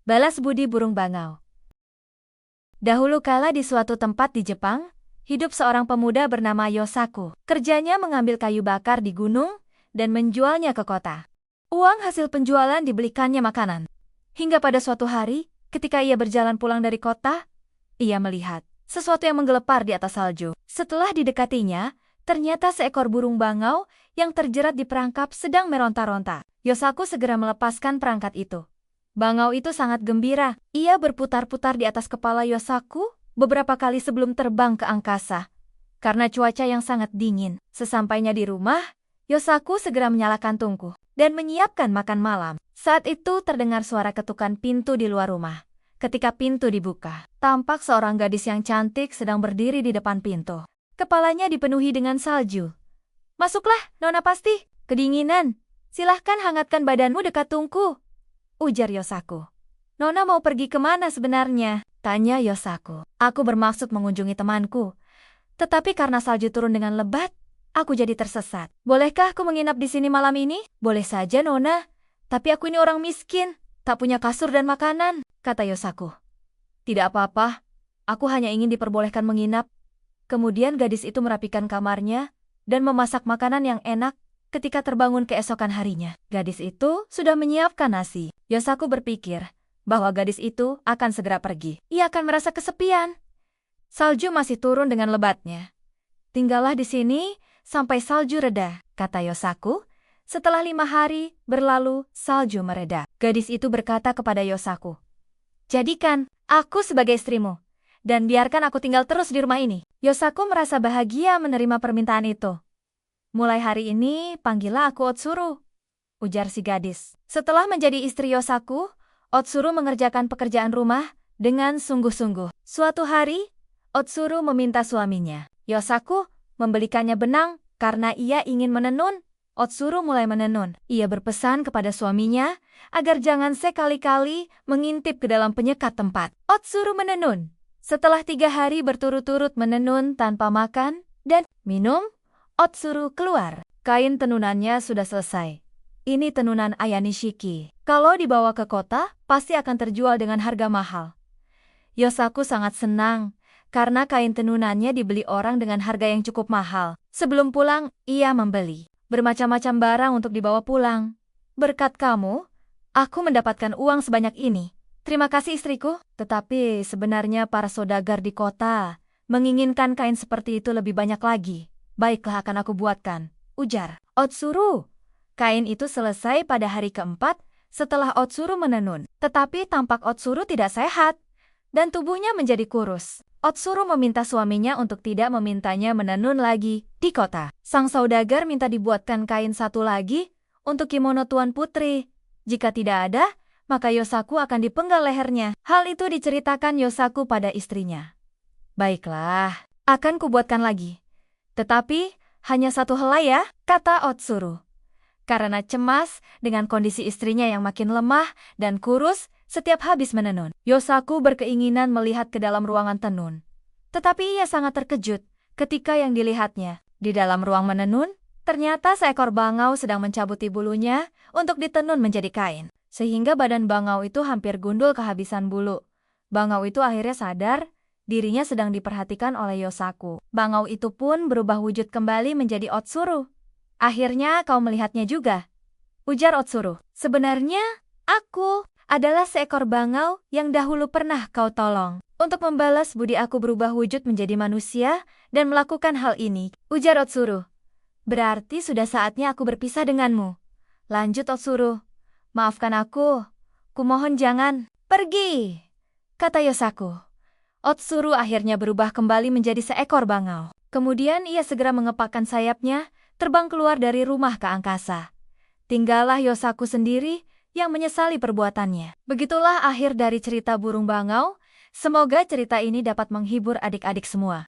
Balas budi burung bangau. Dahulu kala di suatu tempat di Jepang, hidup seorang pemuda bernama Yosaku. Kerjanya mengambil kayu bakar di gunung dan menjualnya ke kota. Uang hasil penjualan dibelikannya makanan. Hingga pada suatu hari, ketika ia berjalan pulang dari kota, ia melihat sesuatu yang menggelepar di atas salju. Setelah didekatinya, ternyata seekor burung bangau yang terjerat di perangkap sedang meronta-ronta. Yosaku segera melepaskan perangkat itu. Bangau itu sangat gembira. Ia berputar-putar di atas kepala Yosaku beberapa kali sebelum terbang ke angkasa. Karena cuaca yang sangat dingin, sesampainya di rumah, Yosaku segera menyalakan tungku dan menyiapkan makan malam. Saat itu terdengar suara ketukan pintu di luar rumah. Ketika pintu dibuka, tampak seorang gadis yang cantik sedang berdiri di depan pintu. Kepalanya dipenuhi dengan salju. "Masuklah, Nona pasti. Kedinginan. Silahkan hangatkan badanmu dekat tungku," ujar Yosaku. "Nona mau pergi kemana sebenarnya?" tanya Yosaku. "Aku bermaksud mengunjungi temanku. Tetapi karena salju turun dengan lebat, aku jadi tersesat. Bolehkah aku menginap di sini malam ini?" "Boleh saja, Nona. Tapi aku ini orang miskin, tak punya kasur dan makanan," kata Yosaku. "Tidak apa-apa. Aku hanya ingin diperbolehkan menginap." Kemudian gadis itu merapikan kamarnya dan memasak makanan yang enak. Ketika terbangun keesokan harinya, gadis itu sudah menyiapkan nasi. Yosaku berpikir bahwa gadis itu akan segera pergi. Ia akan merasa kesepian. Salju masih turun dengan lebatnya. "Tinggallah di sini sampai salju reda," kata Yosaku. Setelah 5 hari berlalu, salju mereda. Gadis itu berkata kepada Yosaku, "Jadikan aku sebagai istrimu, dan biarkan aku tinggal terus di rumah ini." Yosaku merasa bahagia menerima permintaan itu. "Mulai hari ini, panggillah aku Otsuru," ujar si gadis. Setelah menjadi istri Yosaku, Otsuru mengerjakan pekerjaan rumah dengan sungguh-sungguh. Suatu hari, Otsuru meminta suaminya, Yosaku, membelikannya benang karena ia ingin menenun. Otsuru mulai menenun. Ia berpesan kepada suaminya agar jangan sekali-kali mengintip ke dalam penyekat tempat. Otsuru menenun. Setelah 3 hari berturut-turut menenun tanpa makan dan minum, Otsuru keluar. Kain tenunannya sudah selesai. Ini tenunan Ayanishiki. Kalau dibawa ke kota, pasti akan terjual dengan harga mahal. Yosaku sangat senang karena kain tenunannya dibeli orang dengan harga yang cukup mahal. Sebelum pulang, ia membeli bermacam-macam barang untuk dibawa pulang. "Berkat kamu, aku mendapatkan uang sebanyak ini. Terima kasih istriku." Tetapi sebenarnya para saudagar di kota menginginkan kain seperti itu lebih banyak lagi. "Baiklah, akan aku buatkan," ujar Otsuru. Kain itu selesai pada hari keempat setelah Otsuru menenun. Tetapi tampak Otsuru tidak sehat dan tubuhnya menjadi kurus. Otsuru meminta suaminya untuk tidak memintanya menenun lagi di kota. Sang saudagar minta dibuatkan kain satu lagi untuk kimono Tuan Putri. Jika tidak ada, maka Yosaku akan dipenggal lehernya. Hal itu diceritakan Yosaku pada istrinya. "Baiklah, akan kubuatkan lagi. Tetapi hanya satu helai ya," kata Otsuru. Karena cemas dengan kondisi istrinya yang makin lemah dan kurus setiap habis menenun, Yosaku berkeinginan melihat ke dalam ruangan tenun. Tetapi ia sangat terkejut ketika yang dilihatnya. Di dalam ruang menenun, ternyata seekor bangau sedang mencabuti bulunya untuk ditenun menjadi kain. Sehingga badan bangau itu hampir gundul kehabisan bulu. Bangau itu akhirnya sadar dirinya sedang diperhatikan oleh Yosaku. Bangau itu pun berubah wujud kembali menjadi Otsuru. "Akhirnya kau melihatnya juga," ujar Otsuru. "Sebenarnya, aku adalah seekor bangau yang dahulu pernah kau tolong. Untuk membalas budi aku berubah wujud menjadi manusia dan melakukan hal ini," ujar Otsuru. "Berarti sudah saatnya aku berpisah denganmu," lanjut Otsuru. "Maafkan aku. Kumohon jangan pergi," kata Yosaku. Otsuru akhirnya berubah kembali menjadi seekor bangau. Kemudian ia segera mengepakkan sayapnya, terbang keluar dari rumah ke angkasa. Tinggallah Yosaku sendiri yang menyesali perbuatannya. Begitulah akhir dari cerita burung bangau. Semoga cerita ini dapat menghibur adik-adik semua.